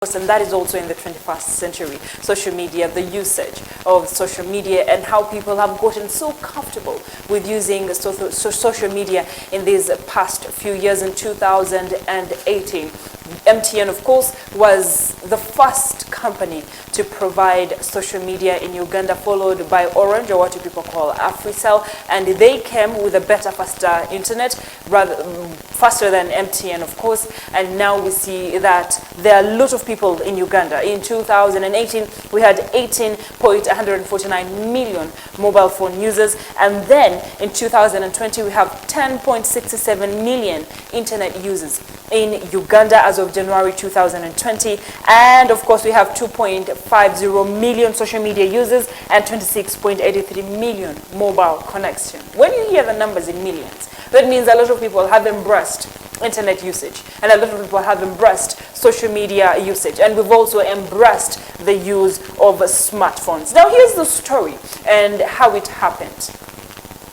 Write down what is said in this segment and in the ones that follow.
And that is also in the 21st century, social media, the usage of social media and how people have gotten so comfortable with using social media in these past few years. In 2018, MTN, of course, was the first company to provide social media in Uganda, followed by Orange, or what people call AfriCell, and they came with a better, faster internet, rather faster than MTN, of course. And now we see that there are a lot of people in Uganda. In 2018, we had 18.149 million mobile phone users, and then in 2020, we have 10.67 million internet users in Uganda as of January 2020. And of course, we have 2.50 million social media users and 26.83 million mobile connections. When you hear the numbers in millions, that means a lot of people have embraced internet usage, and a lot of people have embraced social media usage, and we've also embraced the use of smartphones. Now here's the story and how it happened.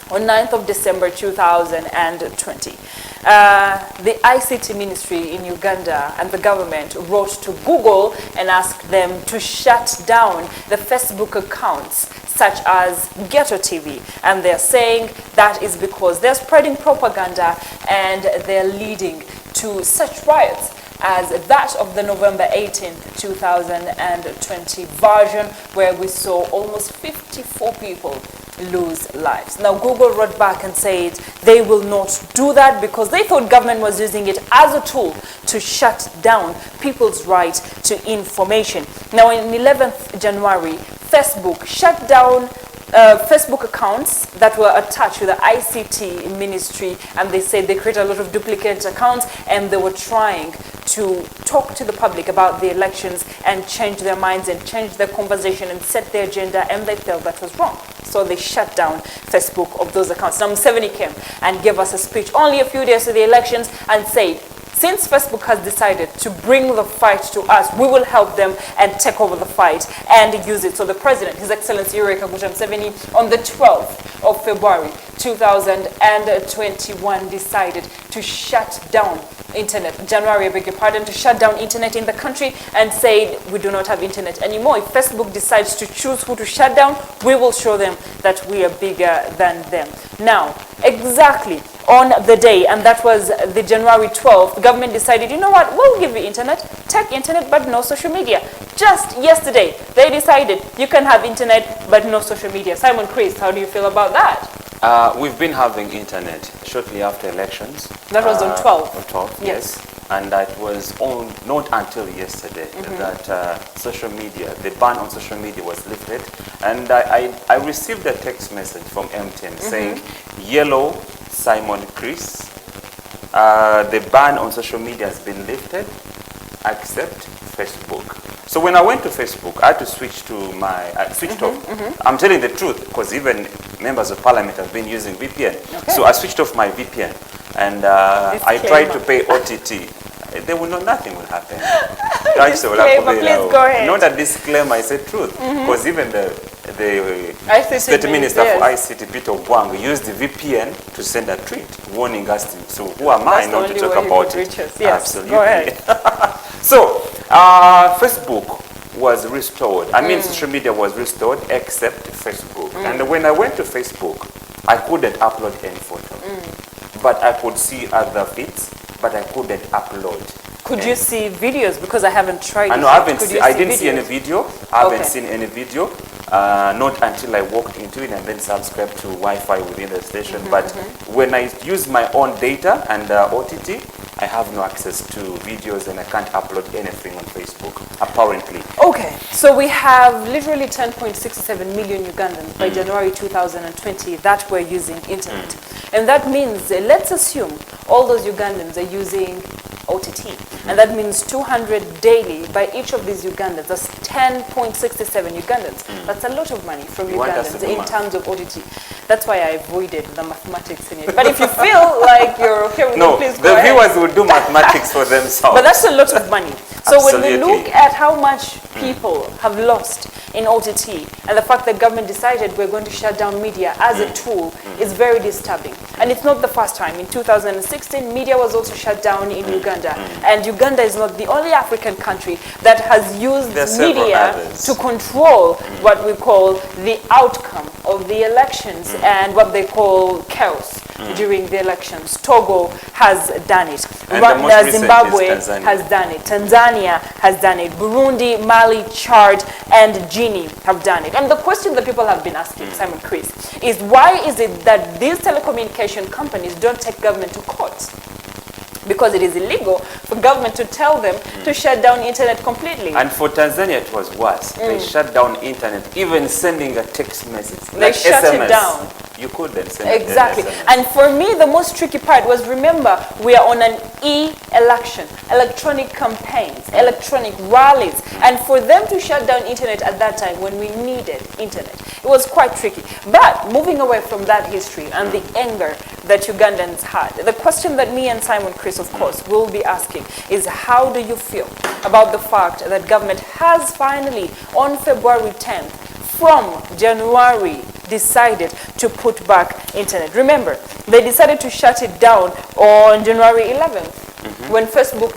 On 9th of December 2020, the ICT ministry in Uganda and the government wrote to Google and asked them to shut down the Facebook accounts such as Ghetto TV. And they're saying that is because they're spreading propaganda and they're leading to such riots as that of the November 18th, 2020 version, where we saw almost 54 people lose lives. Now, Google wrote back and said they will not do that because they thought government was using it as a tool to shut down people's right to information. Now, in 11th January, Facebook shut down Facebook accounts that were attached to the ICT ministry, and they said they created a lot of duplicate accounts and they were trying to talk to the public about the elections and change their minds and change their conversation and set their agenda, and they felt that was wrong. So they shut down Facebook of those accounts. Now Museveni came and gave us a speech only a few days to the elections and said, since Facebook has decided to bring the fight to us, we will help them and take over the fight and use it. So the president, His Excellency Yoweri Kaguta Museveni, on the 12th of February 2021 decided to shut down internet, January, I beg your pardon, to shut down internet in the country and said we do not have internet anymore. If Facebook decides to choose who to shut down, we will show them that we are bigger than them. Now, exactly on the day, and that was the January 12th, the government decided, you know what, we'll give you internet, take internet, but no social media. Just yesterday, they decided you can have internet, but no social media. Simon Chris, how do you feel about that? We've been having internet shortly after elections. That was on 12th. On 12th, yes. And it was on, not until yesterday that social media, the ban on social media was lifted. And I received a text message from MTN saying, yellow Simon Chris, the ban on social media has been lifted, except Facebook. So when I went to Facebook, I had to switch to my, switched off. I'm telling the truth, because even members of parliament have been using VPN. Okay. So I switched off my VPN, and I tried to pay OTT. They will know nothing will happen. Please go ahead. Not a disclaimer, I said truth. Because even the state minister for ICT, Peter Wang, used the VPN to send a tweet warning us. So who am I not to talk about it? Yes, absolutely. Go ahead. So Facebook was restored. I mean, social media was restored except Facebook. And when I went to Facebook, I couldn't upload any photo. But I could see other feeds, but I couldn't upload. Could you see videos? Because I haven't tried it. No, I didn't see any video. I haven't seen any video. Not until I walked into it and then subscribed to Wi-Fi within the station. But when I use my own data and OTT, I have no access to videos and I can't upload anything on Facebook, apparently. Okay, so we have literally 10.67 million Ugandans by January 2020 that were using internet. And that means, let's assume all those Ugandans are using OTT. And that means 200 daily by each of these Ugandans. That's 10.67 Ugandans. That's a lot of money from Ugandans in terms of OTT. That's why I avoided the mathematics in it. But if you feel like you're okay with it, please go ahead. The viewers will do mathematics for themselves. But that's a lot of money. So when we look at how much people have lost in OTT, and the fact that government decided we're going to shut down media as a tool is very disturbing. And it's not the first time. In 2016, media was also shut down in Uganda. And Uganda is not the only African country that has used media to control what we call the outcome of the elections and what they call chaos during the elections. Togo has done it. Zimbabwe has done it. Tanzania has done it. Burundi, Mali, Chad, and Guinea have done it. And the question that people have been asking, Simon Chris, is why is it that these telecommunication companies don't take government to court? Because it is illegal for government to tell them to shut down internet completely. And for Tanzania, it was worse. They shut down internet, even sending a text message. They shut it down. You couldn't send Exactly. an SMS. And for me, the most tricky part was, remember, we are on an e-election, electronic campaigns, electronic rallies. And for them to shut down internet at that time when we needed internet, it was quite tricky. But moving away from that history and the anger that Ugandans had, the question that me and Simon Chris, of course, will be asking is, how do you feel about the fact that government has finally, on February 10th, from January, decided to put back internet? Remember, they decided to shut it down on January 11th. When Facebook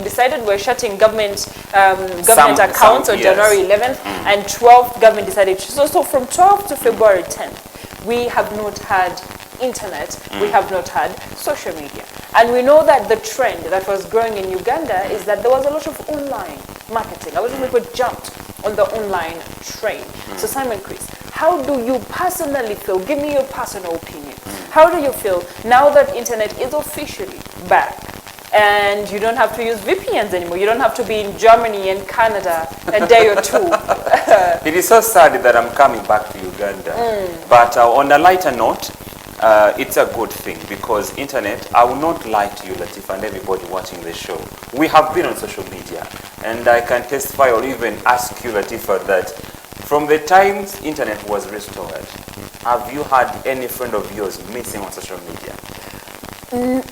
decided we're shutting government accounts on January 11th, and 12th government decided. So from 12th to February 10th, we have not had internet, we have not had social media. And we know that the trend that was growing in Uganda is that there was a lot of online marketing. A lot of people jumped on the online train. So Simon Chris, how do you personally feel? Give me your personal opinion. How do you feel now that internet is officially back and you don't have to use VPNs anymore? You don't have to be in Germany and Canada a day or two. It is so sad that I'm coming back to Uganda. But on a lighter note, it's a good thing, because internet, I will not lie to you, Latif, and everybody watching the show. We have been on social media, and I can testify or even ask you, Latifa, that from the time internet was restored, have you had any friend of yours missing on social media?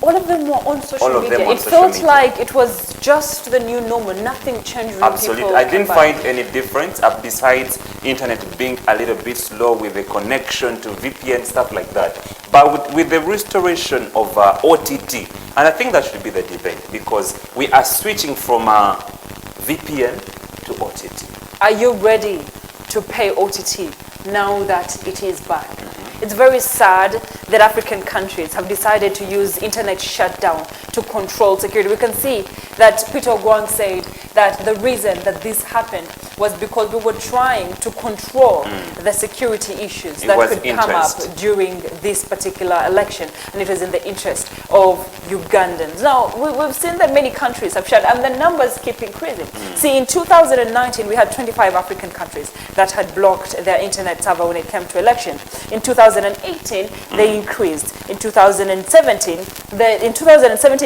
All of them were on social media. It felt like it was just the new normal. Nothing changed. Absolutely. I didn't find any difference besides internet being a little bit slow with the connection to VPN, stuff like that. But with the restoration of OTT, and I think that should be the debate, because we are switching from VPN to OTT. Are you ready to pay OTT now that it is back? It's very sad that African countries have decided to use internet shutdown to control security. We can see that Peter Ogwang said that the reason that this happened was because we were trying to control the security issues that could come up during this particular election, and it was in the interest of Ugandans. Now, we've seen that many countries have shut, and the numbers keep increasing. See, in 2019, we had 25 African countries that had blocked their internet server when it came to election. In 2018, they increased. In 2017,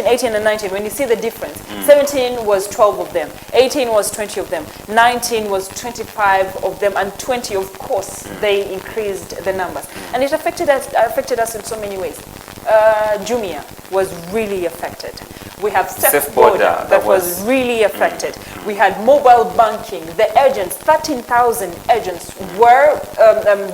18, and 19, when you see the difference, 17 was 12 of them, 18 was 20 of them, 19 was 25 of them, and 20, of course, they increased the numbers. And it affected us in so many ways. Jumia was really affected. We have Safe Border that was really affected. We had mobile banking. The agents, 13,000 agents were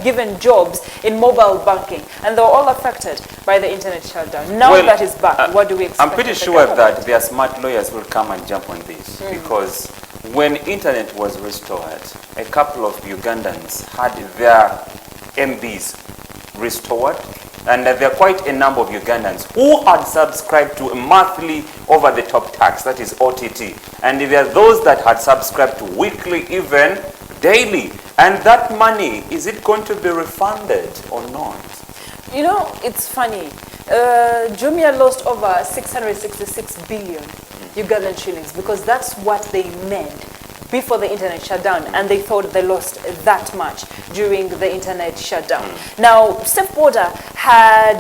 given jobs in mobile banking, and they were all affected by the internet shutdown. Now that is back, what do we expect? I'm pretty sure that their smart lawyers will come and jump on this, because when internet was restored, a couple of Ugandans had their MBs restored, and there are quite a number of Ugandans who had subscribed to a monthly over-the-top tax, that is OTT. And there are those that had subscribed to weekly, even daily. And that money, is it going to be refunded or not? You know, it's funny. Jumia lost over 666 billion Ugandan shillings, because that's what they made before the internet shutdown, and they thought they lost that much during the internet shutdown. Now, Safe Border had,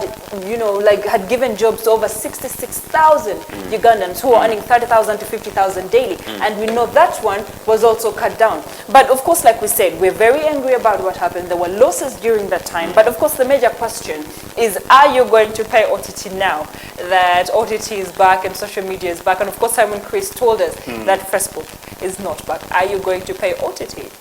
had given jobs to over 66,000 Ugandans who are earning 30,000 to 50,000 daily, and we know that one was also cut down. But of course, like we said, we're very angry about what happened. There were losses during that time, but of course, the major question is, are you going to pay OTT now that OTT is back and social media is back? And of course, Simon Chris told us that Facebook is not back. Are you going to pay OTT?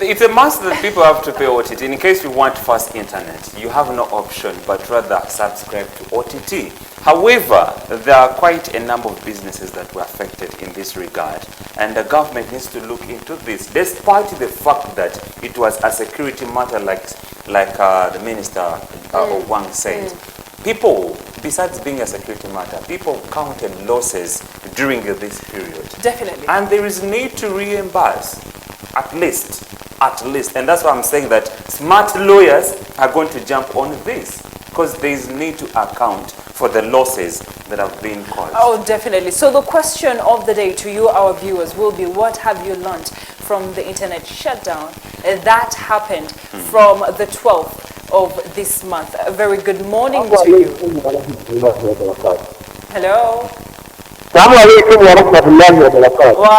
It's a must that people have to pay OTT. In case you want fast internet, you have no option but rather subscribe to OTT. However, there are quite a number of businesses that were affected in this regard, and the government needs to look into this, despite the fact that it was a security matter, like the Minister Wang said. People, besides being a security matter, people counted losses during this period. Definitely. And there is need to reimburse, at least. And that's why I'm saying that smart lawyers are going to jump on this, because there is need to account for the losses that have been caused. Oh, definitely. So the question of the day to you, our viewers, will be, what have you learned from the internet shutdown that happened from the 12th of this month? A very good morning to you. Hello. Wa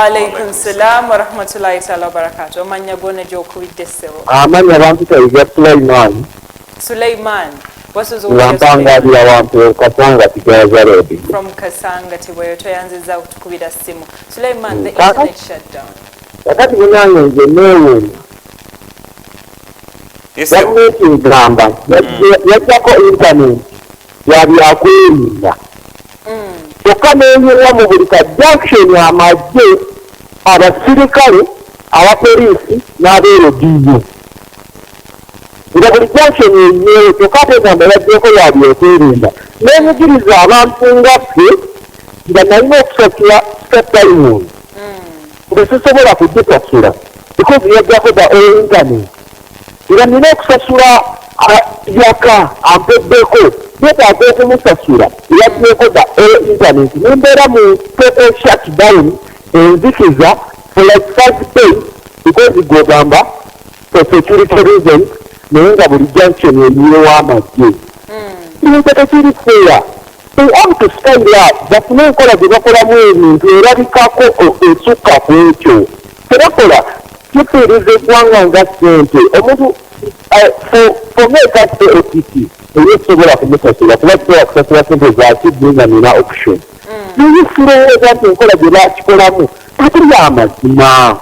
alaikum salam wa rahmatullahi ta'ala wa barakatuh. Omanya gone joku idessewo. Amanya bantu tayiga Suleiman. What was Wampangabira wampe Kasanga Tigaza Road. From Kasanga Tiwayo Toyanziza tukubira simu. Suleiman, the internet shutdown. Kakati munange nze neewuunya. Gavumenti egamba yajjako internet yabyakwerinda. Kyokka n'enyuma mu buli ka junction amagye, abasirikale, abapoliisi n'abeerodiyo. Nga buli junction yenyewe kyokka ate egamba yagyeko yabyokwerinda. N'enyigiriza abantu nga ffe nga nalina okusasula step-time nga sisobola kugisasula because yajjako da internet. Era nina okusasula yaka ampeddeko yeetaaga okumusasula yagyeko da internet. Nembeera mu total shutdown enzikiza for like 5 days because gwegamba for security reasons naye nga buli junction eriyo w'amagye. Ebintu tekiri fair. They have to stand up bafune enkola gye bakolamu ebintu erabikako esukka ku ekyo. Tebakola kifiiriza eggwanga nga ssente. Omuntu fomeka OTT eyo sobola kumusasula kuba kisobola kusasula ssente zakidde nga nina option. Naye kirowooza nti enkola gye bakikolamu tekiri amazima.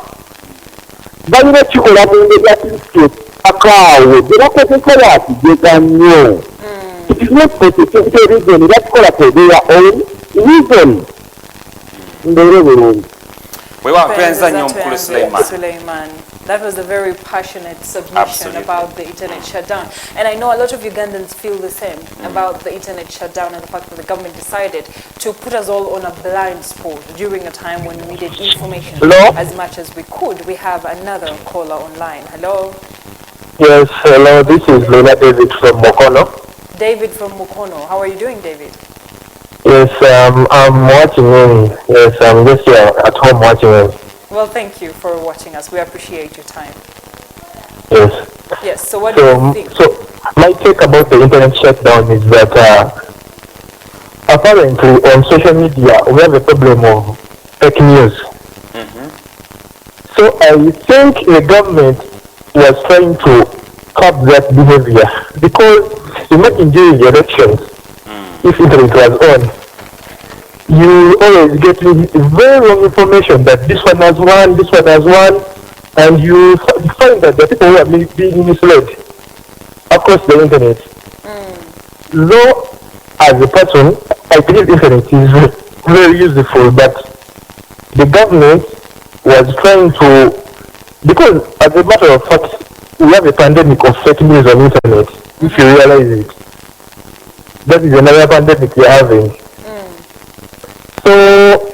Balina kikola mu ngeri ati akaawo gye bakozesa bakigeza nnyo. It is not for security reason, that's called for their own reason. Suleiman. That was a very passionate submission about the internet shutdown. And I know a lot of Ugandans feel the same about the internet shutdown and the fact that the government decided to put us all on a blind spot during a time when we needed information as much as we could. We have another caller online. Hello? Yes, hello. This is Lena David from Mukono. David from Mukono. How are you doing, David? Yes, I'm watching in. Yes, I'm just here at home watching in. Well, thank you for watching us. We appreciate your time. Yes. Yes, so what do you think? So, my take about the internet shutdown is that apparently on social media we have a problem of fake news. So I think the government was trying to curb that behavior because imagine during the elections, if internet was on, you always get very wrong information that this one has won, this one has won, and you find that the people who are being misled across the internet. Though, as a person, I believe internet is very useful, but the government was trying to, because as a matter of fact, we have a pandemic of fake news on internet, if you realize it. That is another pandemic we are having. So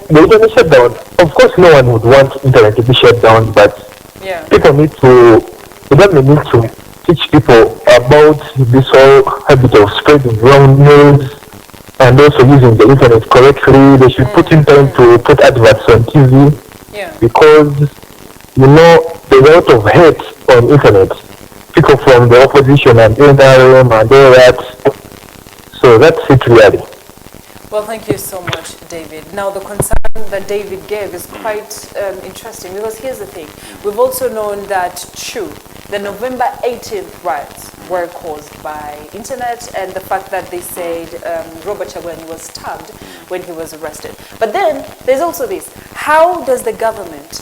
the internet shutdown, of course no one would want internet to be shut down, but the government needs to teach people about this whole habit of spreading wrong news and also using the internet correctly. They should put in time to put adverts on TV because, you know, there's a lot of hate on internet. People from the opposition and NRM and all that. So that's it really. Well, thank you so much, David. Now, the concern that David gave is quite interesting because here's the thing. We've also known that, the November 18th riots were caused by internet and the fact that they said Robert Chagulanyi was stabbed when he was arrested. But then there's also this. How does the government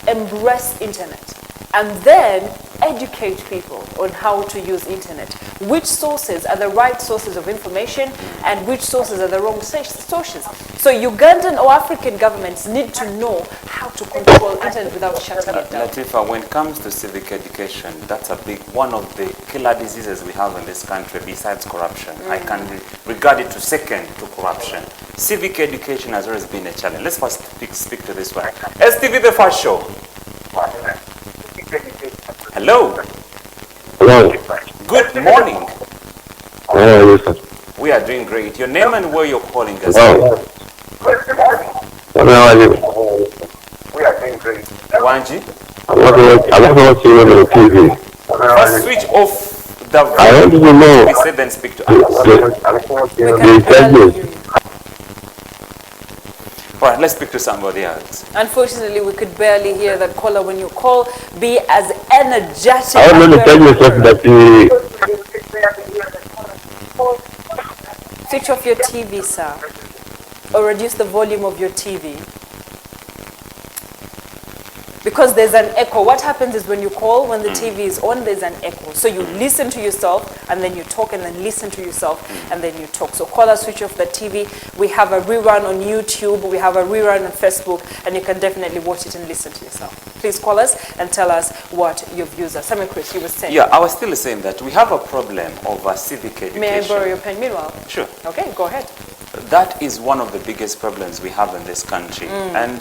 embrace internet and then educate people on how to use internet. Which sources are the right sources of information and which sources are the wrong sources. So Ugandan or African governments need to know how to control internet without shutting it down. Latifa, when it comes to civic education, that's a big one of the killer diseases we have in this country besides corruption. I can regard it to second to corruption. Civic education has always been a challenge. Let's first speak to this one. STV The First Show. Hello. Hello. Good morning. Oh, yes, sir. We are doing great. Your name and where you're calling us. Oh. How are you? Wanji, I want to watch you on the TV. first switch off the I want to know. we said then speak to us. The judges. All right, let's speak to somebody else. Unfortunately, we could barely hear that caller when you call. Be as energetic. I want to as tell you ever. something that the Switch off your TV, sir, or reduce the volume of your TV. Because there's an echo. What happens is when you call, when the TV is on, there's an echo. So you listen to yourself, and then you talk, and then listen to yourself, and then you talk. So call us, switch off the TV. We have a rerun on YouTube. We have a rerun on Facebook, and you can definitely watch it and listen to yourself. Please call us and tell us what your views are. Samuel Chris, you were saying. Yeah, I was still saying that we have a problem of civic education. May I borrow your pen? Meanwhile. Sure. Okay, go ahead. That is one of the biggest problems we have in this country. And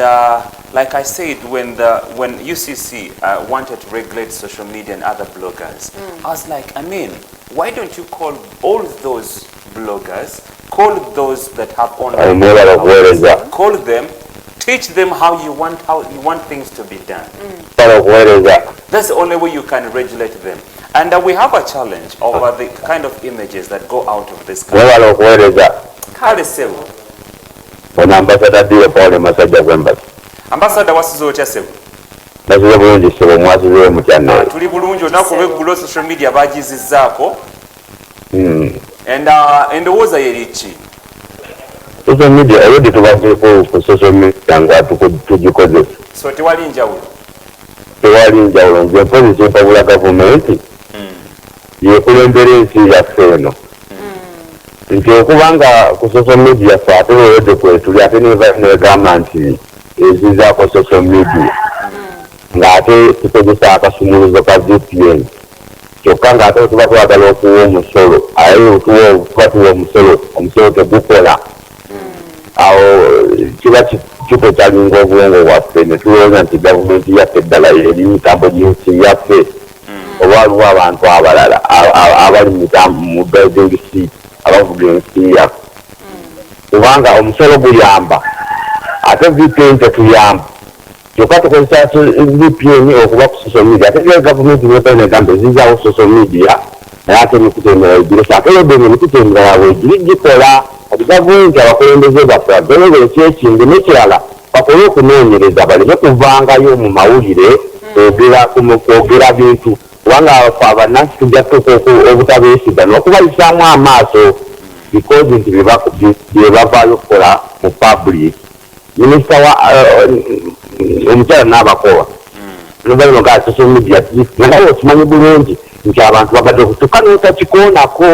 like I said, when UCC wanted to regulate social media and other bloggers, I was like, I mean, why don't you call all those bloggers, call those that have online accounts, call them, teach them how you want things to be done. That's the only way you can regulate them. And we have a challenge over the kind of images that go out of this country. Kale sebu. Ono ambassador Dio Paul Masajja Gwembasi. Ambassador wasizo otya sebu. Nasize bulungi sebo mwasize mu channel. Tuli bulungi onaku olw'eggulo social media bagizizzaako. Endowooza yeriki? Social media already tubaddeko ku social media nga tugikozesa. So tewali njawulo? Tewali njawulo. Nze mpozi kyempabula gavumenti yekulembera ensi yaffe eno. Nti okubanga ku social media ffe ate olwedde kwetuli ate negamba nti ezizaako social media ng'ate tukozesa akasumuluzo ka VPN kyokka ng'ate tuba twagala okuwa omusolo aye tuba tuwa omusolo tegukola awo kiba kitotalinga obwongo bwaffe ne tulowooza nti gavumenti yaffe eddala eri mitambo y'ensi yaffe oba waliwo abantu abalala abali mu building seat abavuga ensi yaffe kubanga omusolo guyamba ate VPN tetuyamba kyokka tukozesa VPN okuba ku social media ate nga gavumenti nepanegamba ezizaawo social media naye ate emikutemera egiresa ate lodde emikutemera yaabwe egiri gikola ati gavumenti abakulembeze baffe agenera ekyekindi nekirala bakole okunoonyereza baleme kuvangayo mu mawulire kwogera bintu kubanga abannansi tujja tutuuka obutabeesiga n'okubayisaamu amaaso because nti bye bavaayo okukola mu public minisita omukyala n'abakowa nobalinoga social media naye okimanyi bulungi nti abantu bagadde okutuka n'otakikoonako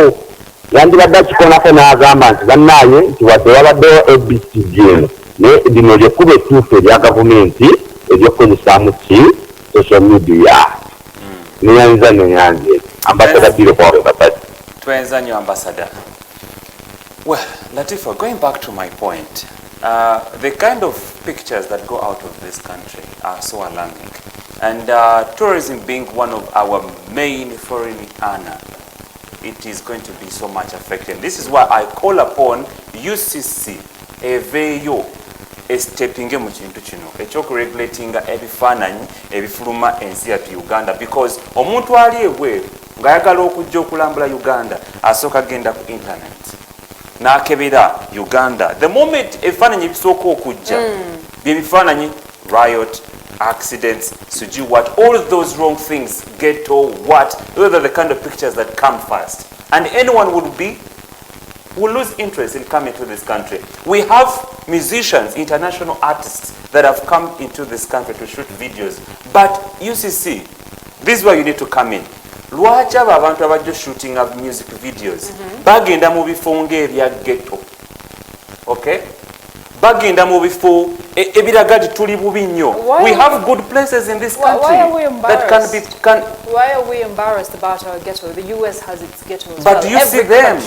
yandibadde akikoonako n'agamba nti bannaaye nti wadde wabaddewo ABCG eno naye lino lyekkuba ettuufu erya gavumenti eryokkozesaamu ki social media neyanza neyanze ambassador Biro Paul Masajja. Twenza nnyo ambassador. Well, Latifa, going back to my point, the kind of pictures that go out of this country are so alarming. And tourism being one of our main foreign earner, it is going to be so much affected. This is why I call upon UCC, eveyo, stepping mu kintu kino ekyokuregulatinga ebifaananyi ebifuluma ensi yattu Uganda, because omuntu ali ebweru ng'ayagala okujja okulambula Uganda asooka genda ku internet n'akebera Uganda. The moment ebifaananyi ebisooka okujja bye bifaananyi riot, accidents, suji what, all those wrong things, ghetto, what, those are the kind of pictures that come first. And anyone will lose interest in coming to this country. We have musicians, international artists that have come into this country to shoot videos. But UCC, this is where you need to come in. Lwaki abo abantu abajja shooting of music videos bagenda mu bifo ng'ebya ghetto, okay, bagenda mu bifo ebiraga nti tuli bubi nnyo. We have good places in this country that can Why are we embarrassed about our ghetto? The US has its ghetto as but well. do you see them?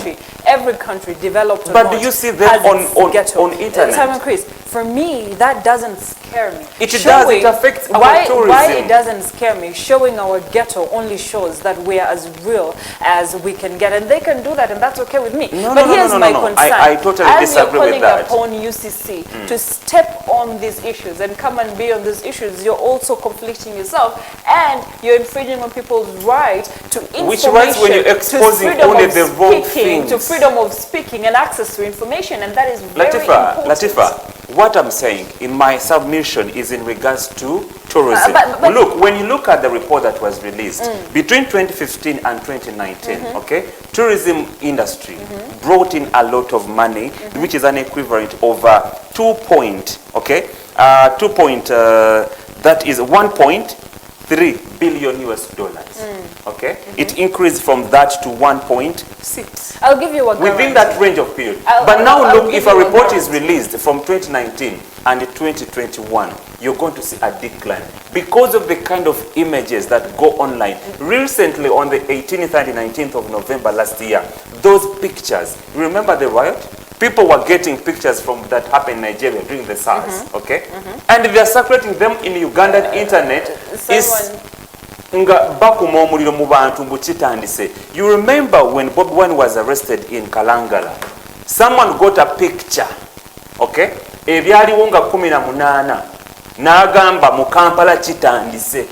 Every country, developed or But not, do you see them on internet? Simon Chris, for me, that doesn't scare me. It does. It affects our tourism. Why it doesn't scare me? Showing our ghetto only shows that we are as real as we can get, and they can do that, and that's okay with me. But here's my concern. I totally disagree with that. As you're calling upon UCC to step on these issues and come and be on these issues, you're also conflicting yourself, and you're infringing on people's right to information. Which rights when you're exposing only the wrong things? To freedom of speaking and access to information, and that is very important. Latifa, what I'm saying in my submission is in regards to tourism. But look, when you look at the report that was released between 2015 and 2019, okay, tourism industry brought in a lot of money, which is an equivalent of 1.3 billion US dollars. Okay, it increased from that to 1.6. I'll give you a guarantee. Within that range of period. But now look, if a report is released from 2019 and 2021, you're going to see a decline because of the kind of images that go online. Recently, on the 18th and 19th of November last year, those pictures, remember the riot? People were getting pictures from that happened in Nigeria during the SARS, okay? And they are circulating them in Ugandan internet. Nga bakuma omuliro mu bantu mbu kitandise. You remember when Bob Wine was arrested in Kalangala? Someone got a picture, okay? Ebyaliwo nga 18 n'agamba mu Kampala kitandise.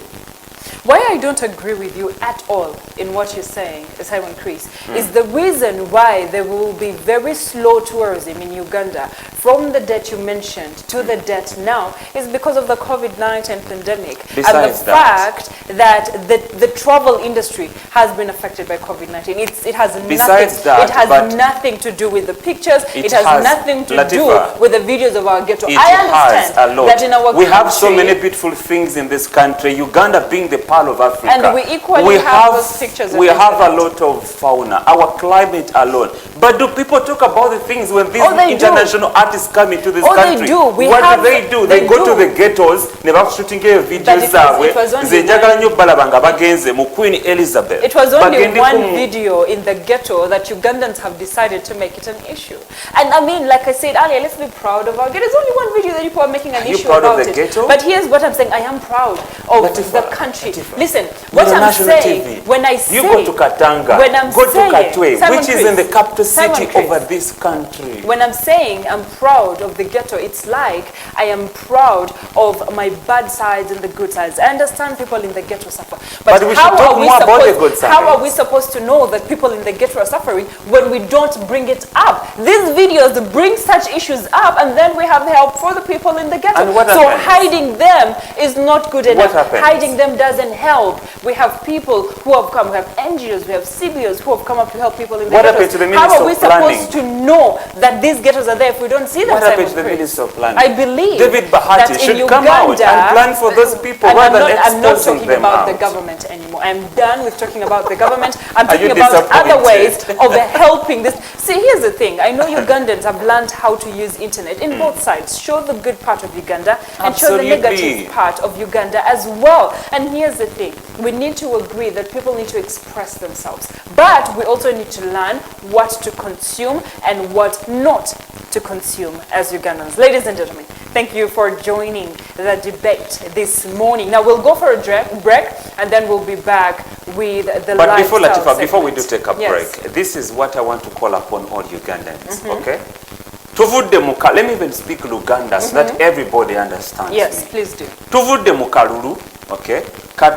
Why I don't agree with you at all in what you're saying, Simon Chris, is the reason why there will be very slow tourism in Uganda from the date you mentioned to the date now is because of the COVID-19 pandemic. Besides and the fact that the travel industry has been affected by COVID-19. It has nothing to do with the pictures. It has nothing to do with the videos of our ghetto. I understand that in our country, we have so many beautiful things in this country. Uganda being the Pearl of Africa. And we equally have those pictures. We have a lot of fauna. Our climate alone. But do people talk about the things when these international artists come into this country? They do. What do? They go to the ghettos. Never shooting videos. Queen Elizabeth. It was only one video in the ghetto that Ugandans have decided to make it an issue. And I mean, like I said earlier, let's be proud of our ghetto. There's only one video that people are making an issue about. Are you proud of the ghetto? But here's what I'm saying. I am proud of the country. Listen, what I'm saying, when I say... You go to Katanga, when I'm go to saying, Katwe, which is in the capital city over this country. When I'm saying I'm proud of the ghetto, it's like I am proud of my bad sides and the good sides. I understand people in the ghetto suffer. But we should talk more about the good sides. How are we supposed to know that people in the ghetto are suffering when we don't bring it up? These videos bring such issues up, and then we have help for the people in the ghetto. So hiding them is not good enough. Hiding them doesn't help. We have people who have come, we have NGOs, we have CBOs who have come up to help people in the ghettos. How are we supposed to know that these ghettos are there if we don't see them? What happened to the Minister of Planning? I believe David Bahati should come out and plan for those people rather than exposing them out. I'm not talking about the government anymore. I'm done with talking about the government. I'm talking about other ways of helping this. See, here's the thing. I know Ugandans have learned how to use internet in both sides. Show the good part of Uganda and show the negative part of Uganda as well. And here's the thing. We need to agree that people need to express themselves. But we also need to learn what to consume and what not to consume as Ugandans. Ladies and gentlemen, thank you for joining the debate this morning. Now we'll go for a break and then we'll be back with the lifestyle segment. But before we do take a break, this is what I want to call upon all Ugandans, okay? Let me even speak Luganda so that everybody understands. Yes, please do. Tuvudde mu kalulu, okay?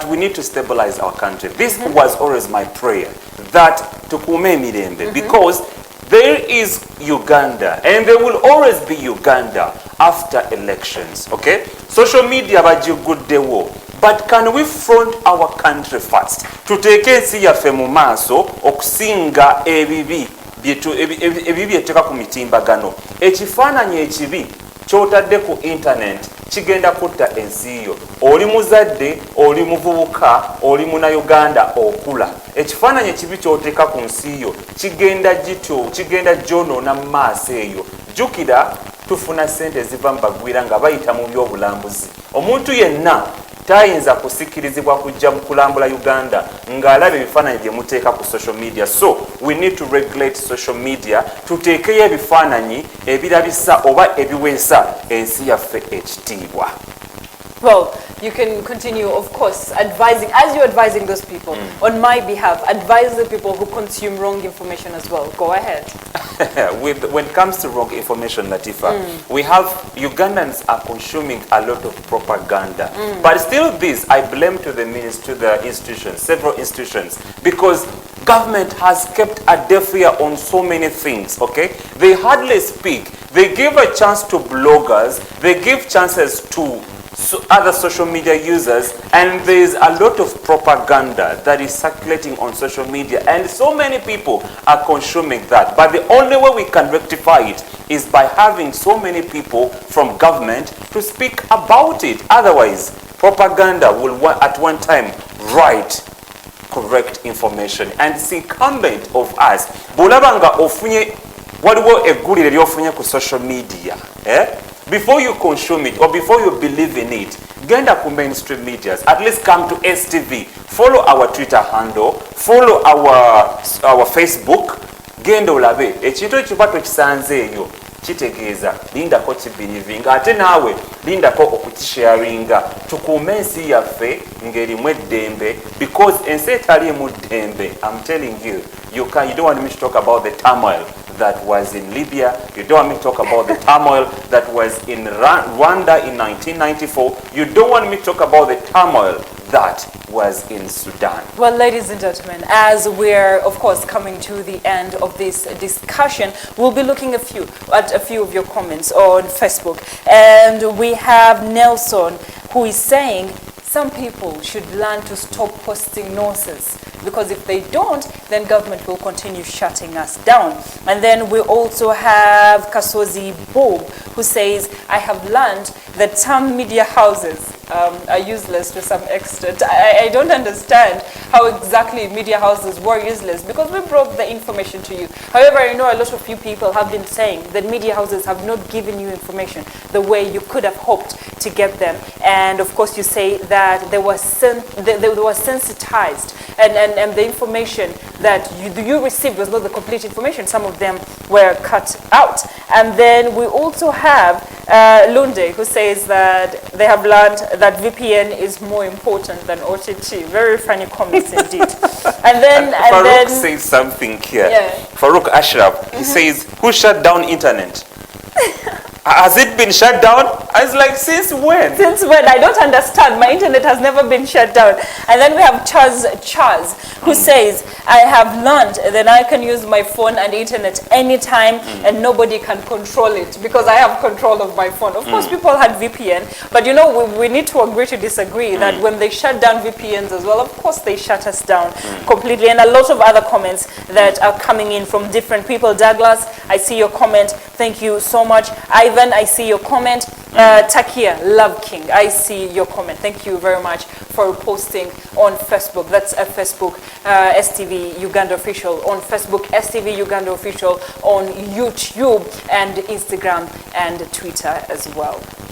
We need to stabilize our country. This was always my prayer, that tukume emirembe, because there is Uganda and there will always be Uganda after elections, okay? Social media bagiguddewo, but can we front our country first? Tuteeke ensi yaffe mu maaso okusinga ebibi byetteeka ku mitimbagano. Ekifaananyi ekibi kyotadde ku internet kigenda kutta ensi yo. Oli muzadde, oli muvubuka, oli munnayuganda okula, ekifaananyi ekibi kyoteeka ku nsi yo kigenda gityo, kigenda gyonoona mu maaso eyo. Jjukira tufuna ssente eziva mu bagwira nga bayita mu byobulambuzi. Omuntu yenna tayinza kusikirizibwa kujja mu kulambula Uganda ng'alaba ebifaananyi bye muteeka ku social media. So we need to regulate social media, tuteekeyo ebifaananyi ebirabisa oba ebiweesa ensi yaffe ekitiibwa. Well, you can continue, of course, advising, as you're advising those people, on my behalf, advise the people who consume wrong information as well. Go ahead. When it comes to wrong information, Latifa, we have Ugandans are consuming a lot of propaganda. But still this, I blame to the ministry, to the institutions, several institutions, because government has kept a deaf ear on so many things, okay? They hardly speak. They give a chance to bloggers. They give chances to other social media users, and there is a lot of propaganda that is circulating on social media, and so many people are consuming that. But the only way we can rectify it is by having so many people from government to speak about it. Otherwise, propaganda will at one time write correct information, and it's incumbent of us. Bulabanga ofunye waliwo eggulire lyofunye ku social media, before you consume it or before you believe in it, genda ku mainstream medias, at least come to STV, follow our Twitter handle, follow our Facebook, genda olabe ekintu ekiba tokisanze eyo kitegeeza lindako kibinivinga ate naawe lindako okutisharinga tukuume ensi yaffe ng'erimu eddembe, because ensi etaliimu ddembe, I'm telling you, you don't want me to talk about the turmoil that was in Libya. You don't want me to talk about the turmoil that was in Rwanda in 1994. You don't want me to talk about the turmoil that was in Sudan. Well, ladies and gentlemen, as we're, of course, coming to the end of this discussion, we'll be looking at a few of your comments on Facebook. And we have Nelson, who is saying, some people should learn to stop posting nonsense, because if they don't, then government will continue shutting us down. And then we also have Kasozi Bob, who says, I have learned that some media houses are useless to some extent. I don't understand how exactly media houses were useless, because we brought the information to you. However, I know a lot of you people have been saying that media houses have not given you information the way you could have hoped to get them. And of course, you say that they were sensitized, and the information that you received was not the complete information. Some of them were cut out. And then we also have Lunde, who says that they have learned that VPN is more important than OTT. Very funny comments indeed. And then Farouk says something here. Yeah. Farouk Ashraf, he says, who shut down internet? Has it been shut down? I was like, since when? Since when? I don't understand. My internet has never been shut down. And then we have Chaz, who says, I have learned that I can use my phone and internet anytime and nobody can control it, because I have control of my phone. Of course, people had VPN, but you know, we need to agree to disagree that when they shut down VPNs as well, of course, they shut us down completely. And a lot of other comments that are coming in from different people. Douglas, I see your comment. Thank you so much. Ivan, I see your comment. Takia, Love King, I see your comment. Thank you very much for posting on Facebook. That's a Facebook, STV Uganda Official. On Facebook, STV Uganda Official. On YouTube and Instagram and Twitter as well.